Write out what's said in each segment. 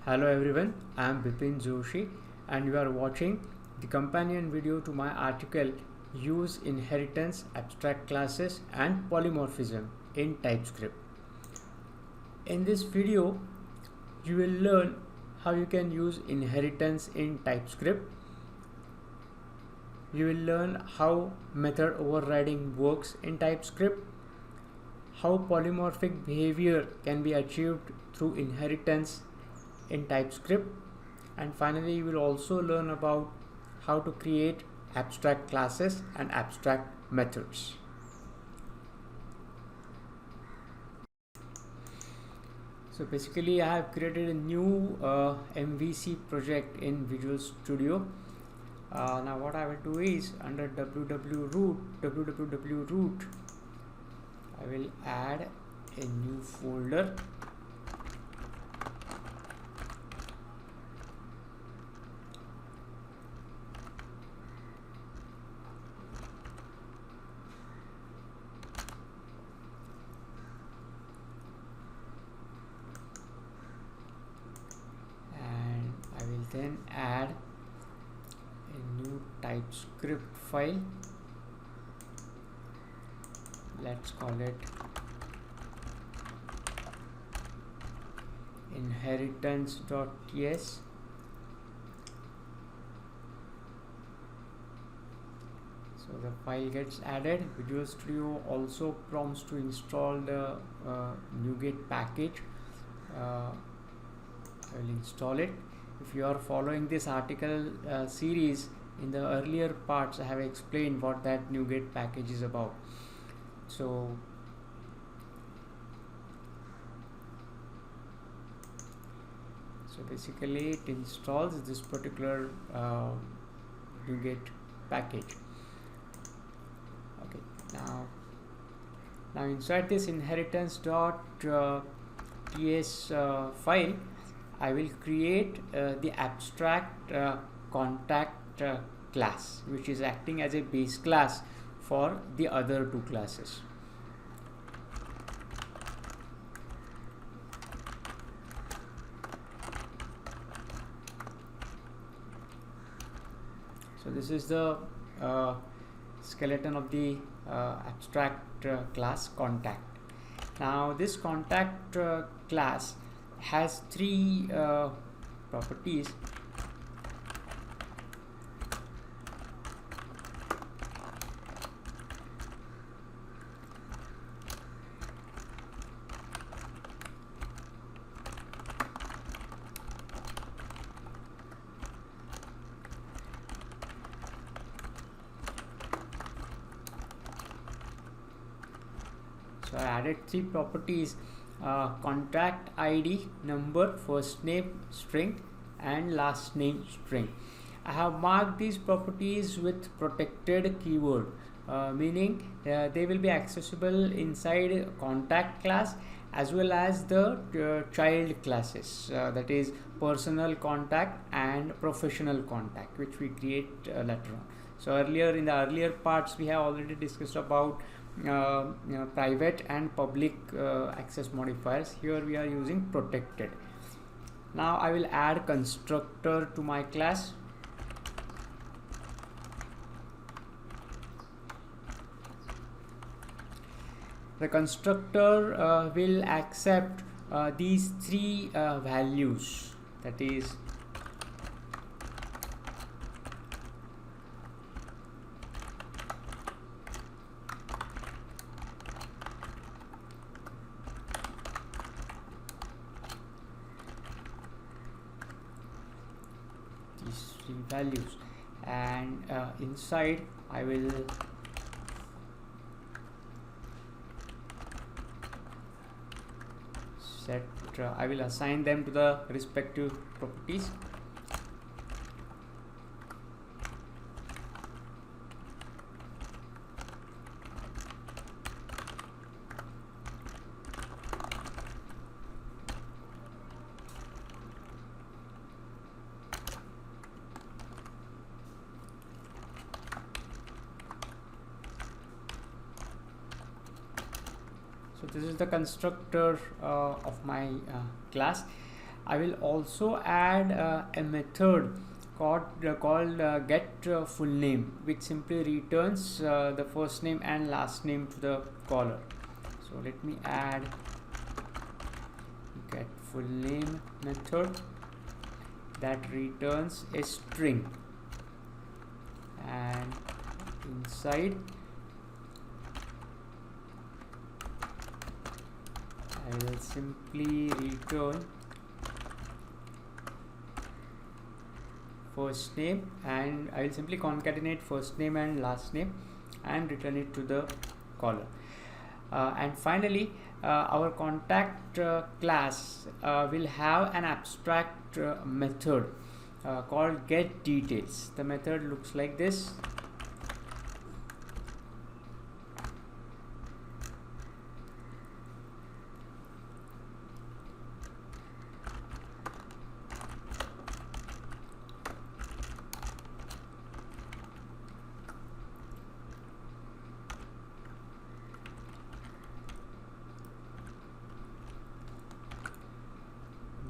Hello everyone, I am Bipin Joshi and you are watching the companion video to my article Use Inheritance, Abstract Classes and Polymorphism in TypeScript. In this video, you will learn how you can use inheritance in TypeScript. You will learn how method overriding works in TypeScript, how polymorphic behavior can be achieved through inheritance in TypeScript, and finally you will also learn about how to create abstract classes and abstract methods. So basically I have created a new MVC project in Visual Studio. Now what I will do is under www root I will add a new folder. Then add a new TypeScript file. Let's call it inheritance.ts. So the file gets added. Visual Studio also prompts to install the NuGet package. I will install it. If you are following this article series, in the earlier parts I have explained what that NuGet package is about. So basically it installs this particular NuGet package. Okay, now inside this inheritance.ts file I will create the abstract contact class, which is acting as a base class for the other two classes. So this is the skeleton of the abstract class contact. Now this contact class has three properties. So I added three properties: contact ID, number, first name string and last name string. I have marked these properties with protected keyword, meaning they will be accessible inside contact class as well as the child classes, that is personal contact and professional contact, which we create later on. So earlier in the earlier parts we have already discussed about private and public access modifiers. Here we are using protected. Now I will add constructor to my class. The constructor will accept these three values, that is values, and inside I will I will assign them to the respective properties. So this is the constructor of my class. I will also add a method called get full name, which simply returns the first name and last name to the caller. So let me add get full name method that returns a string, and inside I will simply return first name, and I will simply concatenate first name and last name and return it to the caller. And finally, our contact class will have an abstract method called get details. The method looks like this.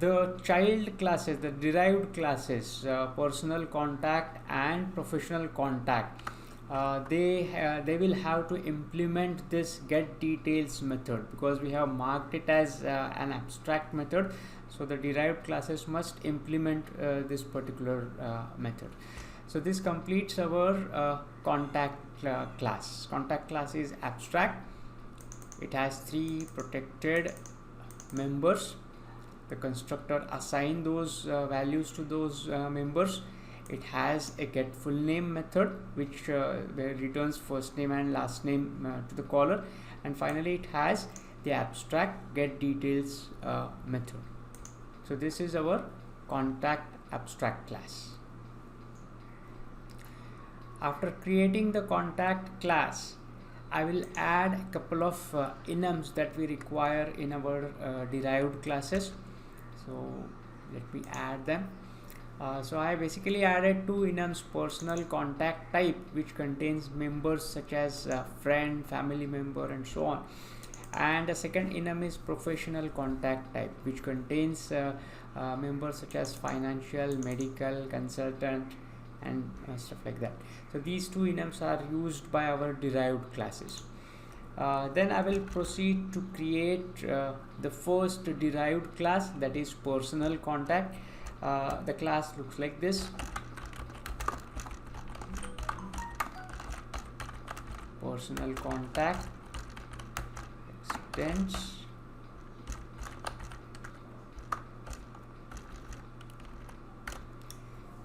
The child classes, the derived classes, personal contact and professional contact, they will have to implement this get details method, because we have marked it as an abstract method. So the derived classes must implement this particular method. So this completes our contact class. Contact class is abstract. It has 3 protected members. The constructor assign those values to those members. It has a get full name method which returns first name and last name to the caller, and finally it has the abstract get details method. So this is our contact abstract class. After creating the contact class, I will add a couple of enums that we require in our derived classes. So let me add them. So I basically added 2 enums: personal contact type, which contains members such as friend, family member, and so on, and a second enum is professional contact type, which contains members such as financial, medical, consultant, and stuff like that. So these 2 enums are used by our derived classes. Then I will proceed to create the first derived class, that is personal contact. The class looks like this. Personal contact extends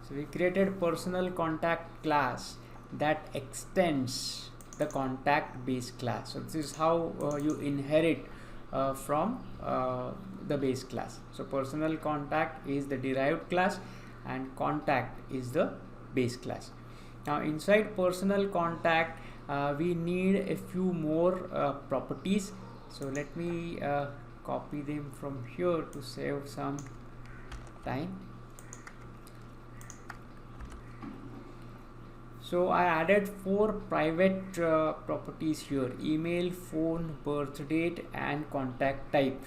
so we created personal contact class that extends the contact base class. So this is how you inherit from the base class. So personal contact is the derived class and contact is the base class. Now inside personal contact we need a few more properties. So let me copy them from here to save some time. So I added 4 private properties here: email, phone, birth date, and contact type.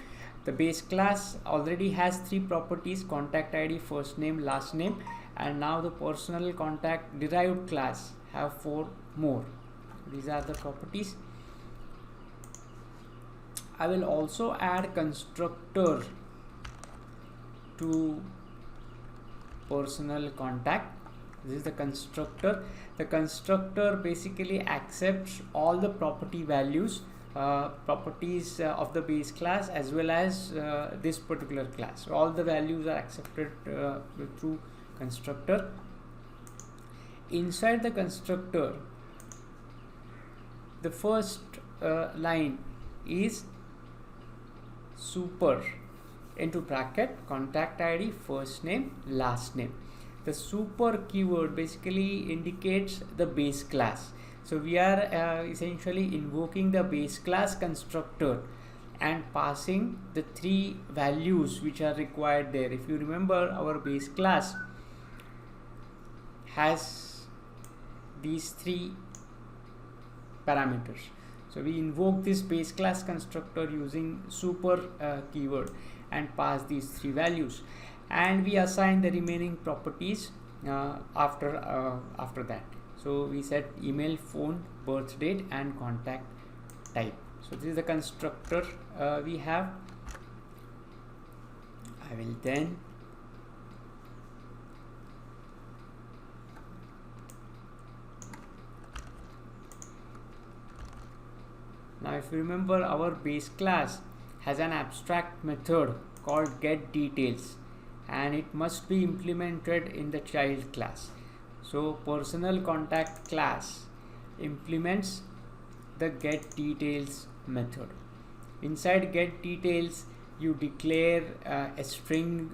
The base class already has 3 properties: contact ID, first name, last name, and now the personal contact derived class have 4 more. These are the properties. I will also add constructor to personal contact. This is the constructor. The constructor basically accepts all the property values, properties of the base class as well as this particular class. So all the values are accepted through constructor. Inside the constructor, the first line is super into bracket contact ID, first name, last name. The super keyword basically indicates the base class. So we are essentially invoking the base class constructor and passing the 3 values which are required there. If you remember, our base class has these 3 parameters. So we invoke this base class constructor using super keyword and pass these three values, and we assign the remaining properties after that. So we set email, phone, birth date, and contact type. So this is the constructor we have. I will then now, if you remember, our base class has an abstract method called getDetails, and it must be implemented in the child class. So personal contact class implements the getDetails method. Inside getDetails, you declare a string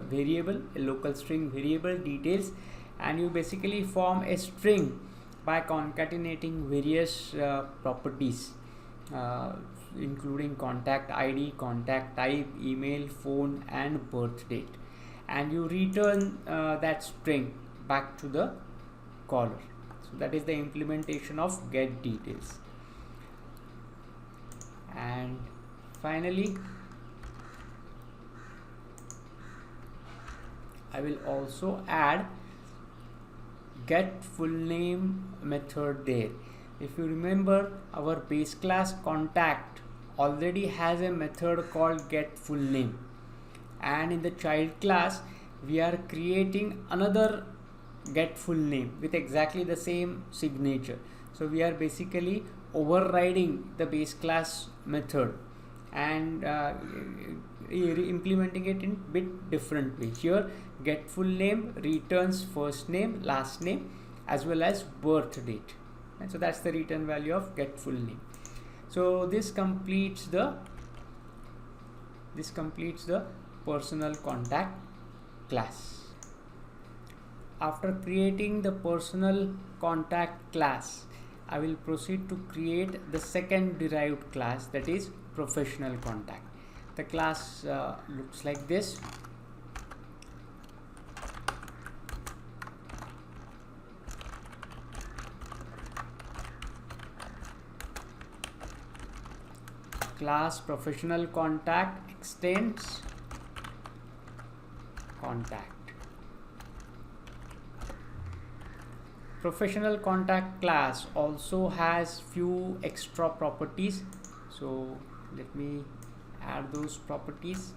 variable, a local string variable details, and you basically form a string by concatenating various properties, including contact ID, contact type, email, phone, and birth date, and you return that string back to the caller. So that is the implementation of getDetails. And finally, I will also add getFullName method there. If you remember, our base class contact already has a method called getFullName, and in the child class we are creating another getFullName with exactly the same signature. So we are basically overriding the base class method and implementing it in bit different way. Here getFullName returns first name, last name, as well as birth date, and so that's the return value of getFullName. So this completes the personal contact class. After creating the personal contact class, I will proceed to create the second derived class, that is professional contact. The class looks like this. Class professional contact extends contact. Professional contact class also has few extra properties, so let me add those properties.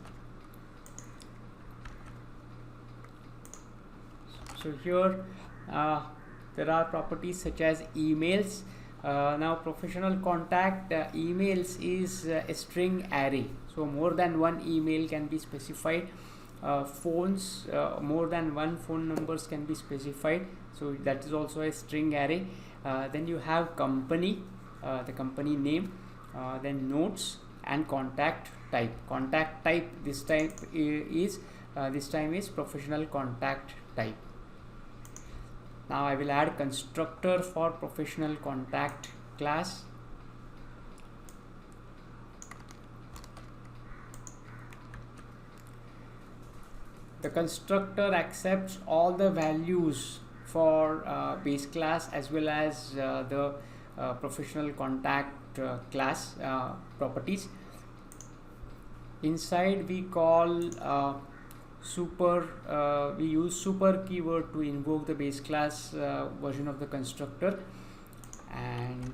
So here there are properties such as emails. Now professional contact emails is a string array, so more than one email can be specified. Phones, more than one phone numbers can be specified, so that is also a string array. Then you have company, the company name, then notes, and contact type. Contact type this time is professional contact type. Now I will add constructor for professional contact class. The constructor accepts all the values for base class as well as the professional contact class properties. Inside we call we use super keyword to invoke the base class version of the constructor, and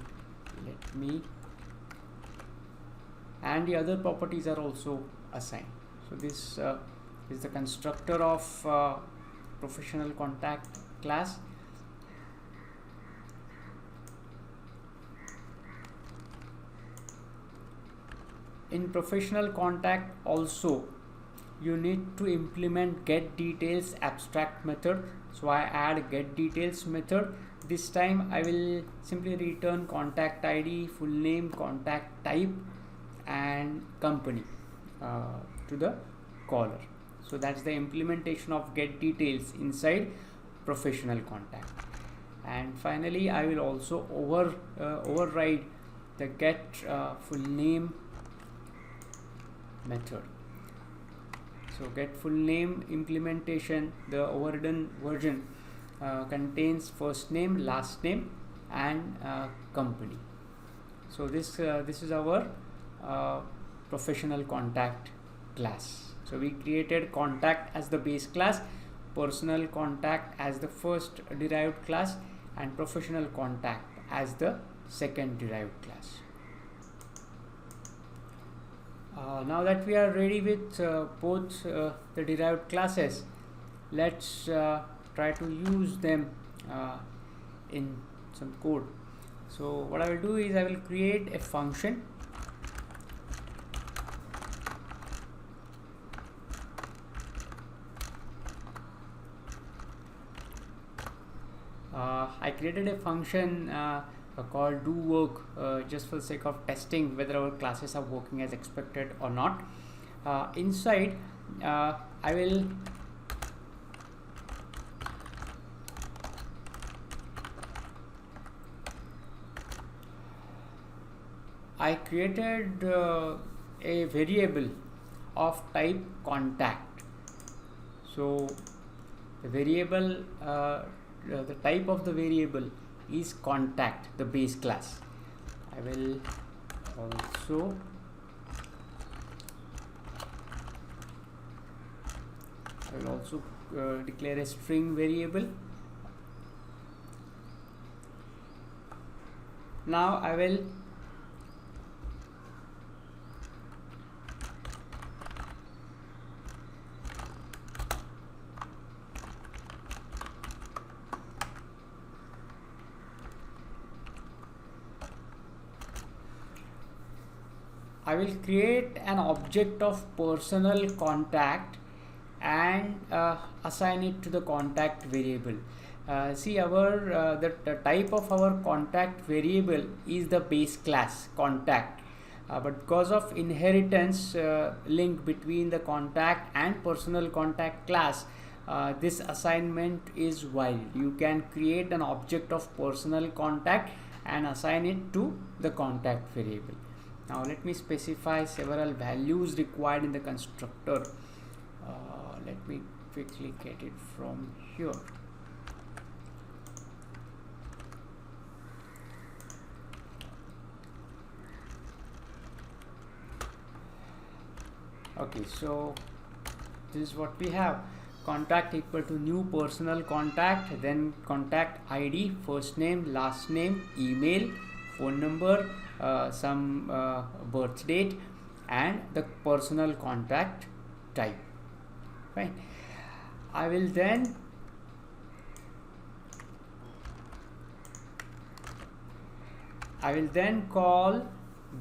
the other properties are also assigned. So this is the constructor of professional contact class. In professional contact also you need to implement getDetails abstract method, so I add getDetails method. This time I will simply return contact ID, full name, contact type, and company to the caller. So that's the implementation of getDetails inside professional contact. And finally I will also override the getFullName method. So getFullName implementation, the overridden version contains first name, last name, and company. So this is our professional contact class. So we created contact as the base class, personal contact as the first derived class, and professional contact as the second derived class. Now that we are ready with both the derived classes, let's try to use them in some code. So what I will do is I will create a function I created a function called do work just for the sake of testing whether our classes are working as expected or not. Inside I created a variable of type contact. So the variable the type of the variable is contact, the base class. I will also declare a string variable. Now I will create an object of personal contact and assign it to the contact variable. See, our the type of our contact variable is the base class contact, but because of inheritance link between the contact and personal contact class, this assignment is valid. You can create an object of personal contact and assign it to the contact variable. Now let me specify several values required in the constructor. Let me quickly get it from here. Okay, so this is what we have. Contact equal to new personal contact, then contact ID, first name, last name, email, phone number, some birth date, and the personal contact type. Right. I will then call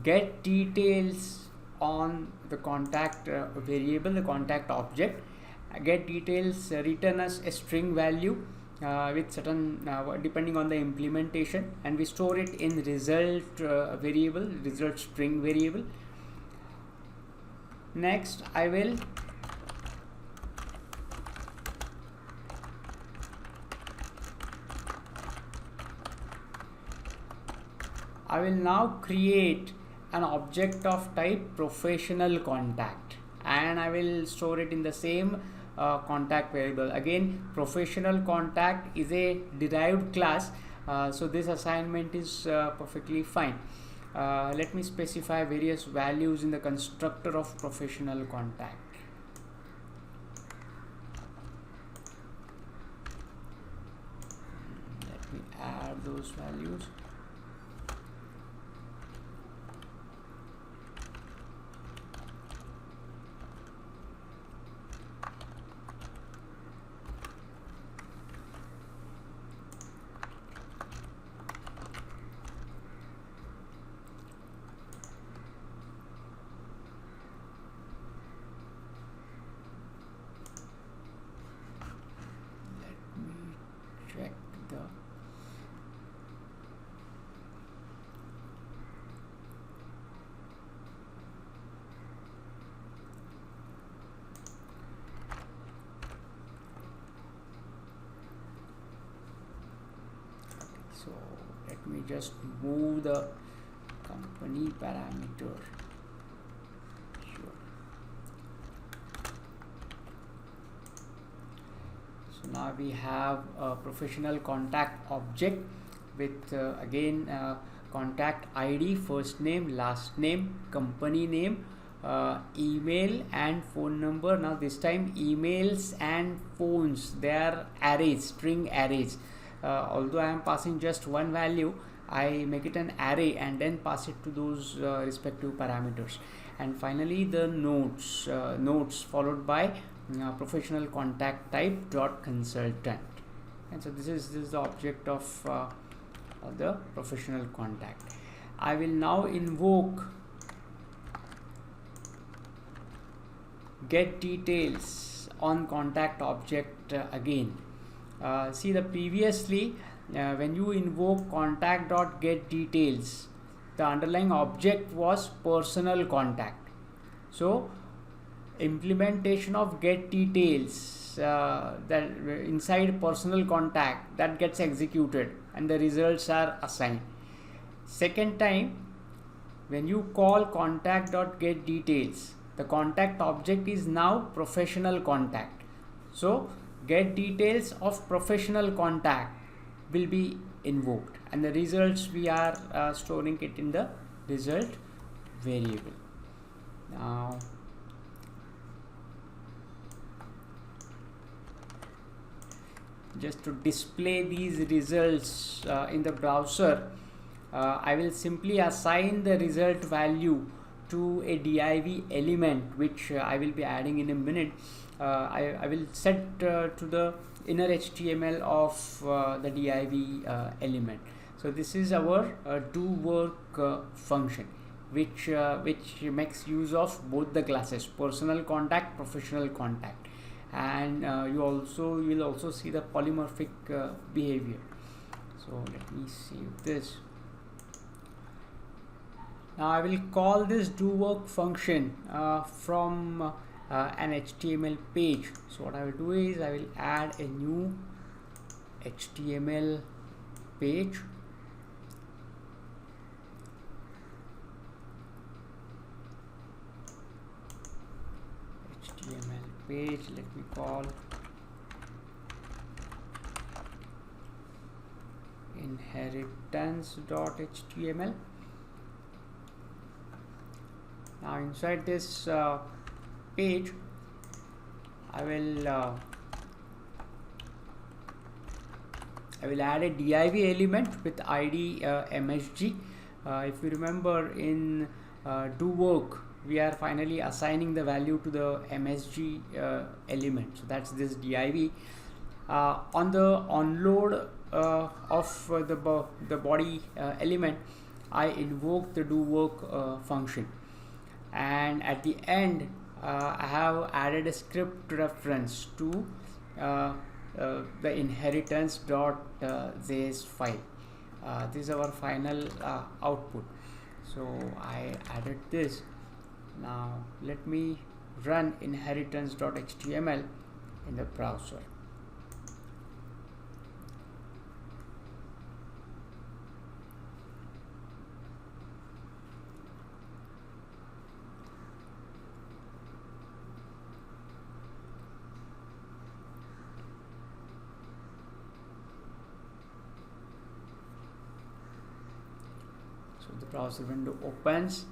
get details on the contact variable, the contact object. Get details return us a string value with certain depending on the implementation, and we store it in result variable, result string variable. Next I will now create an object of type professional contact, and I will store it in the same contact variable. Again, professional contact is a derived class, so this assignment is perfectly fine. Let me specify various values in the constructor of professional contact. Let me add those values. Check the so let me just move the company parameter. Sure. So now we have a professional contact object with again contact ID, first name, last name, company name, email and phone number. Now this time emails and phones, they are arrays, string arrays. Although I am passing just one value, I make it an array and then pass it to those respective parameters. And finally the notes, notes followed by professional contact type dot consultant. And so this is the object of the professional contact. I will now invoke get details on contact object again. See, the previously when you invoke contact.getDetails, the underlying object was personal contact. So implementation of get details that inside personal contact, that gets executed and the results are assigned. Second time, when you call contact.getDetails, the contact object is now professional contact. So get details of professional contact will be invoked, and the results we are storing it in the result variable. Now just to display these results in the browser, I will simply assign the result value to a div element, which I will be adding in a minute. I will set to the inner HTML of the div element. So this is our do work function, which makes use of both the classes, personal contact, professional contact, and you will also see the polymorphic behavior. So let me save this. Now I will call this do work function from an HTML page. So what I will do is I will add a new HTML page. Let me call inheritance.html. Now inside this page, I will add a div element with id msg. If you remember, in do work, we are finally assigning the value to the msg element. So that's this div. On the onload of the body element, I invoke the do work function, and at the end I have added a script reference to the inheritance.js file. This is our final output. So I added this. Now let me run inheritance.html in the browser. So the browser window opens,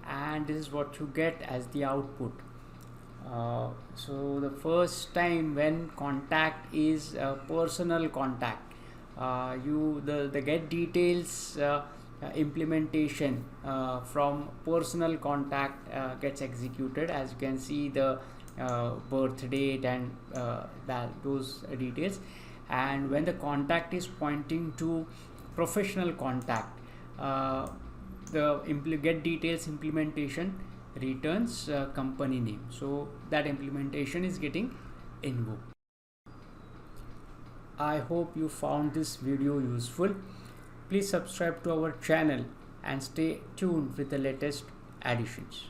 and this is what you get as the output. So the first time when contact is personal contact, the get details implementation from personal contact gets executed. As you can see, the birth date and those details. And when the contact is pointing to professional contact, the get details implementation returns company name. So that implementation is getting invoked. I hope you found this video useful. Please subscribe to our channel and stay tuned with the latest additions.